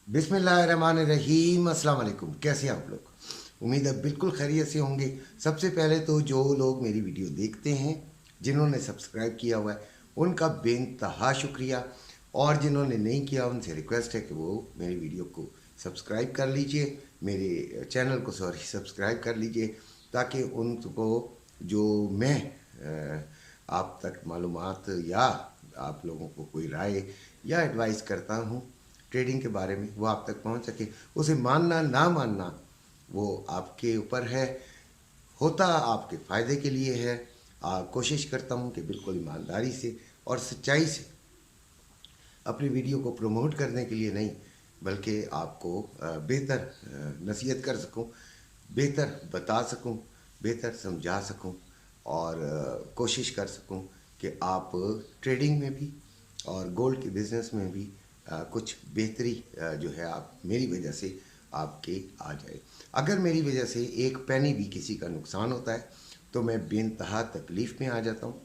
बिस्मिल्लाहिर्रहमानिर्रहीम। अस्सलाम वालेकुम। कैसे हैं आप लोग? उम्मीद है बिल्कुल खैरियत से होंगे। सबसे पहले तो जो लोग मेरी वीडियो देखते हैं, जिन्होंने सब्सक्राइब किया हुआ है, उनका बेइंतहा शुक्रिया। और जिन्होंने नहीं किया, उनसे रिक्वेस्ट है कि वो मेरी वीडियो को सब्सक्राइब कर लीजिए, मेरे चैनल को सब्सक्राइब कर लीजिए, ताकि उनको जो मैं आप तक मालूमात या आप लोगों को कोई राय या एडवाइस करता हूँ ट्रेडिंग के बारे में, वो आप तक पहुँच सके। उसे मानना ना मानना वो आपके ऊपर है, होता आपके फ़ायदे के लिए है। कोशिश करता हूँ कि बिल्कुल ईमानदारी से और सच्चाई से अपनी वीडियो को प्रमोट करने के लिए नहीं, बल्कि आपको बेहतर नसीहत कर सकूं, बेहतर बता सकूं, बेहतर समझा सकूं, और कोशिश कर सकूं कि आप ट्रेडिंग में भी और गोल्ड के बिज़नेस में भी कुछ बेहतरी जो है आप मेरी वजह से आपके आ जाए। अगर मेरी वजह से एक पैनी भी किसी का नुकसान होता है तो मैं बेइंतहा तकलीफ़ में आ जाता हूँ।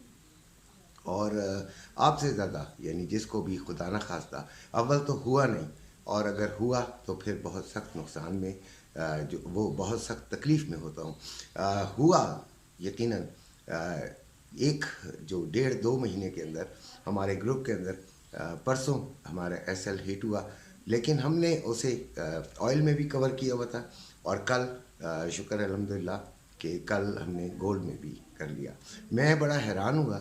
और आपसे ज़्यादा, यानी जिसको भी खुदा न खास्ता अव्वल तो हुआ नहीं, और अगर हुआ तो फिर बहुत सख्त नुकसान में जो वो बहुत सख्त तकलीफ़ में होता हूँ। हुआ यकीनन एक जो 1.5-2 महीने के अंदर हमारे ग्रुप के अंदर परसों हमारा एसएल हिट हुआ, लेकिन हमने उसे ऑयल में भी कवर किया हुआ था, और कल शुक्र है अल्हम्दुलिल्लाह कि कल हमने गोल्ड में भी कर लिया। मैं बड़ा हैरान हुआ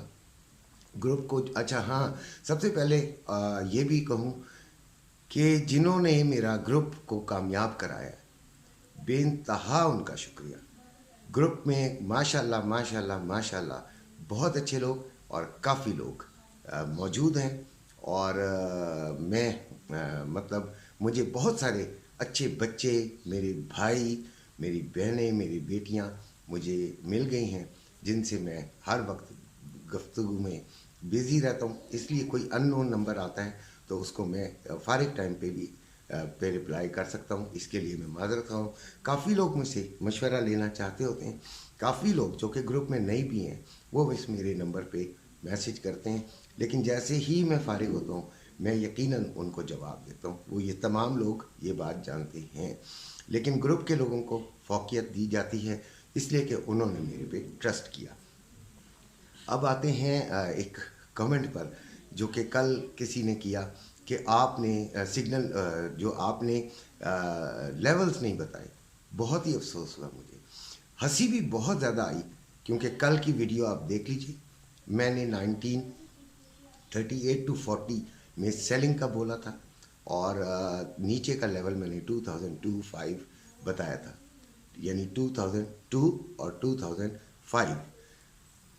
ग्रुप को। अच्छा हाँ, सबसे पहले ये भी कहूँ कि जिन्होंने मेरा ग्रुप को कामयाब कराया, बेइंतहा उनका शुक्रिया। ग्रुप में माशाल्लाह माशाल्लाह माशाल्लाह बहुत अच्छे लोग और काफ़ी लोग मौजूद हैं। और मैं मतलब मुझे बहुत सारे अच्छे बच्चे, मेरे भाई, मेरी बहनें, मेरी बेटियां मुझे मिल गई हैं, जिनसे मैं हर वक्त गुफ्तगू में बिज़ी रहता हूँ। इसलिए कोई अननोन नंबर आता है तो उसको मैं फारिग टाइम पे भी पे रिप्लाई कर सकता हूँ। इसके लिए मैं माज़रत हूँ। काफ़ी लोग मुझसे मशवरा लेना चाहते होते हैं, काफ़ी लोग जो कि ग्रुप में नहीं भी हैं, वो इस मेरे नंबर पे मैसेज करते हैं, लेकिन जैसे ही मैं फारिग होता हूँ मैं यकीनन उनको जवाब देता हूँ। वो ये तमाम लोग ये बात जानते हैं, लेकिन ग्रुप के लोगों को फ़ौक़ियत दी जाती है इसलिए कि उन्होंने मेरे पे ट्रस्ट किया। अब आते हैं एक कमेंट पर जो कि कल किसी ने किया कि आपने सिग्नल जो आपने लेवल्स नहीं बताए। बहुत ही अफसोस हुआ मुझे, हंसी भी बहुत ज़्यादा आई, क्योंकि कल की वीडियो आप देख लीजिए, मैंने 1938 टू 40 में सेलिंग का बोला था, और नीचे का लेवल मैंने 2002-5 बताया था, यानी 2002 और 2005।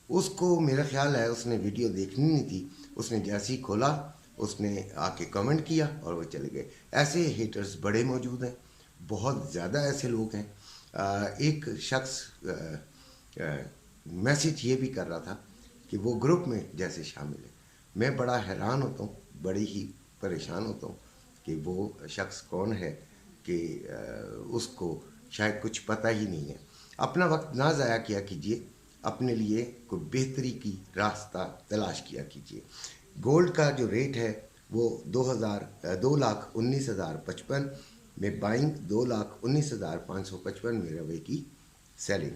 उसको मेरा ख्याल है उसने वीडियो देखनी नहीं थी, उसने जैसे ही खोला उसने आके कमेंट किया और वो चले गए। ऐसे हेटर्स बड़े मौजूद हैं, बहुत ज़्यादा ऐसे लोग हैं। एक शख्स मैसेज ये भी कर रहा था कि वो ग्रुप में जैसे शामिल है। मैं बड़ा हैरान होता हूँ, बड़ी ही परेशान होता हूँ कि वो शख्स कौन है, कि उसको शायद कुछ पता ही नहीं है। अपना वक्त ना ज़ाया किया कीजिए, अपने लिए कोई बेहतरी की रास्ता तलाश किया कीजिए। गोल्ड का जो रेट है वो 2,19,055 में बाइंग, 2,19,555 में रवे की सेलिंग,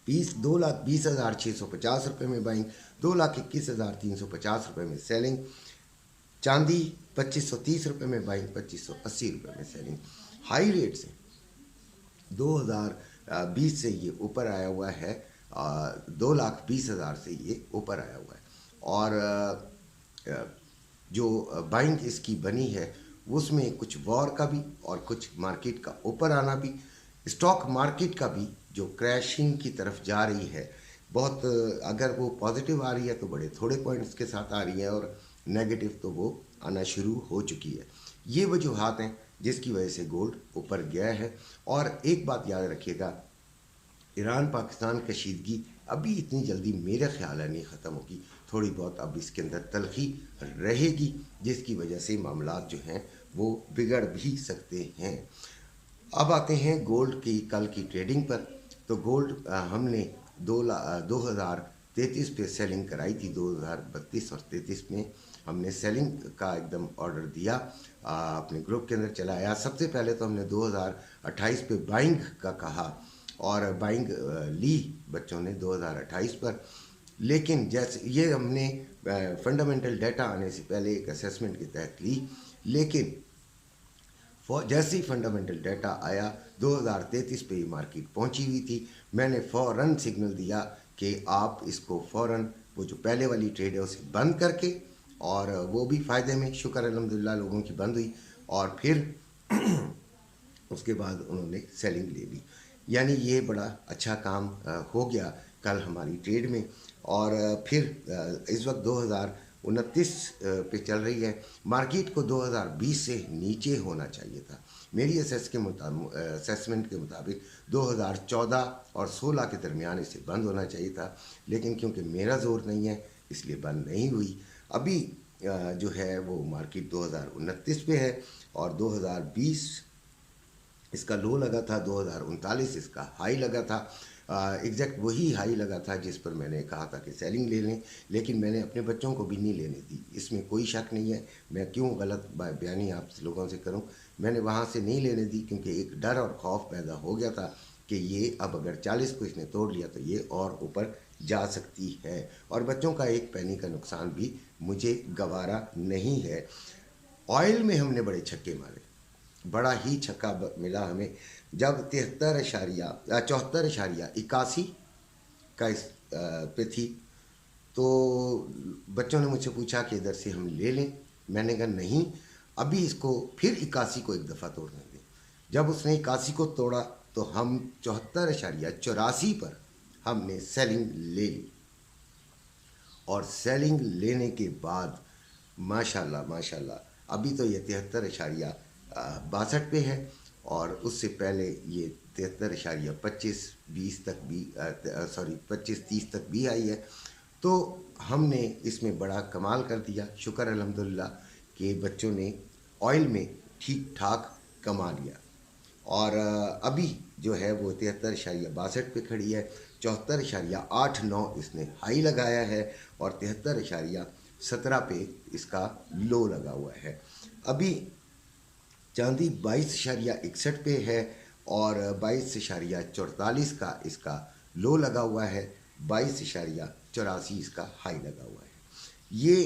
2,20,650 में बाइंग, 2,21,350 में सेलिंग, चांदी 2,530 में बाइंग, 2,580 में सेलिंग। हाई रेट से 2020 से ये ऊपर आया हुआ है, 2,20,000 से ये ऊपर आया हुआ है। और जो बाइंग इसकी बनी है उसमें कुछ वॉर का भी और कुछ मार्केट का ऊपर आना भी, स्टॉक मार्केट का भी जो क्रैशिंग की तरफ जा रही है, बहुत अगर वो पॉजिटिव आ रही है तो बड़े थोड़े पॉइंट्स के साथ आ रही है, और नेगेटिव तो वो आना शुरू हो चुकी है। ये वजूहात हैं जिसकी वजह से गोल्ड ऊपर गया है। और एक बात याद रखिएगा, ईरान पाकिस्तान कशीदगी अभी इतनी जल्दी मेरा ख्याल है नहीं ख़त्म होगी, थोड़ी बहुत अब इसके अंदर तलखी रहेगी, जिसकी वजह से मामलात जो हैं वो बिगड़ भी सकते हैं। अब आते हैं गोल्ड की कल की ट्रेडिंग पर। तो गोल्ड हमने 2033 पे सेलिंग कराई थी, 2032 और 33 में, ہم نے سیلنگ کا ایک دم آرڈر دیا، اپنے گروپ کے اندر چلایا۔ سب سے پہلے تو ہم نے 2028 پہ بائنگ کا کہا اور بائنگ لی بچوں نے 2028 پر، لیکن جیسے یہ ہم نے فنڈامنٹل ڈیٹا آنے سے پہلے ایک اسیسمنٹ کے تحت لی، لیکن جیسے ہی فنڈامنٹل ڈیٹا آیا 2033 پہ یہ مارکیٹ پہنچی ہوئی تھی، میں نے فوراً سگنل دیا کہ آپ اس کو فوراً وہ جو پہلے والی ٹریڈ ہے اسے بند کر کے، اور وہ بھی فائدے میں شکر الحمدللہ لوگوں کی بند ہوئی، اور پھر اس کے بعد انہوں نے سیلنگ لے لی۔ یعنی یہ بڑا اچھا کام ہو گیا کل ہماری ٹریڈ میں۔ اور پھر اس وقت 2029 پہ چل رہی ہے، مارکیٹ کو 2020 سے نیچے ہونا چاہیے تھا، میری اسیسمنٹ کے مطابق 2014 اور 16 کے درمیان اسے بند ہونا چاہیے تھا، لیکن کیونکہ میرا زور نہیں ہے اس لیے بند نہیں ہوئی۔ ابھی جو ہے وہ مارکیٹ 2029 پہ ہے، اور 2020 اس کا لو لگا تھا، 2039 اس کا ہائی لگا تھا، ایگزیکٹ وہی ہائی لگا تھا جس پر میں نے کہا تھا کہ سیلنگ لے لیں، لیکن میں نے اپنے بچوں کو بھی نہیں لینے دی، اس میں کوئی شک نہیں ہے۔ میں کیوں غلط بیانی آپ لوگوں سے کروں، میں نے وہاں سے نہیں لینے دی کیونکہ ایک ڈر اور خوف پیدا ہو گیا تھا کہ یہ اب اگر 40 کو اس نے توڑ لیا تو یہ اور اوپر جا سکتی ہے، اور بچوں کا ایک پینی کا نقصان بھی مجھے گوارا نہیں ہے۔ آئل میں ہم نے بڑے چھکے مارے، بڑا ہی چھکا ملا ہمیں، جب 74.81 کا اس پہ تھی تو بچوں نے مجھ سے پوچھا کہ ادھر سے ہم لے لیں، میں نے کہا نہیں، ابھی اس کو پھر 81 کو ایک دفعہ توڑنے دیں۔ جب اس نے 81 کو توڑا تو ہم 74.84 پر ہم نے سیلنگ لے لی، اور سیلنگ لینے کے بعد ماشاءاللہ ماشاءاللہ ابھی تو یہ 73.62 پہ ہے، اور اس سے پہلے یہ 73.25-20 تک بھی 25-30 تک بھی آئی ہے۔ تو ہم نے اس میں بڑا کمال کر دیا، شکر الحمدللہ کہ بچوں نے آئل میں ٹھیک ٹھاک کما لیا، اور ابھی جو ہے وہ 73.62 پہ کھڑی ہے۔ 74.89 اس نے ہائی لگایا ہے، اور 73.17 پہ اس کا لو لگا ہوا ہے۔ ابھی چاندی 22.61 پہ ہے، اور 22.44 کا اس کا لو لگا ہوا ہے، 22.84 اس کا ہائی لگا ہوا ہے۔ یہ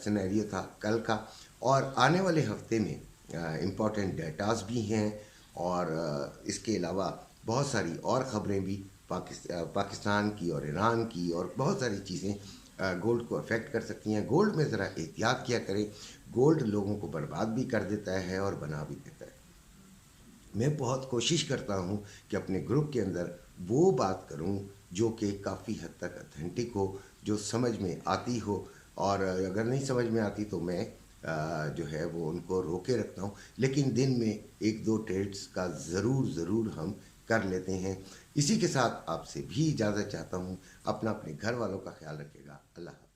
سینیریو تھا کل کا، اور آنے والے ہفتے میں امپورٹنٹ ڈیٹاز بھی ہیں، اور اس کے علاوہ بہت ساری اور خبریں بھی پاکستان کی اور ایران کی، اور بہت ساری چیزیں گولڈ کو افیکٹ کر سکتی ہیں۔ گولڈ میں ذرا احتیاط کیا کریں، گولڈ لوگوں کو برباد بھی کر دیتا ہے اور بنا بھی دیتا ہے۔ میں بہت کوشش کرتا ہوں کہ اپنے گروپ کے اندر وہ بات کروں جو کہ کافی حد تک اتھینٹک ہو، جو سمجھ میں آتی ہو، اور اگر نہیں سمجھ میں آتی تو میں جو ہے وہ ان کو روکے رکھتا ہوں، لیکن دن میں 1-2 ٹریڈز کا ضرور ہم کر لیتے ہیں۔ اسی کے ساتھ آپ سے بھی اجازت چاہتا ہوں، اپنے گھر والوں کا خیال رکھیے گا۔ اللہ حافظ۔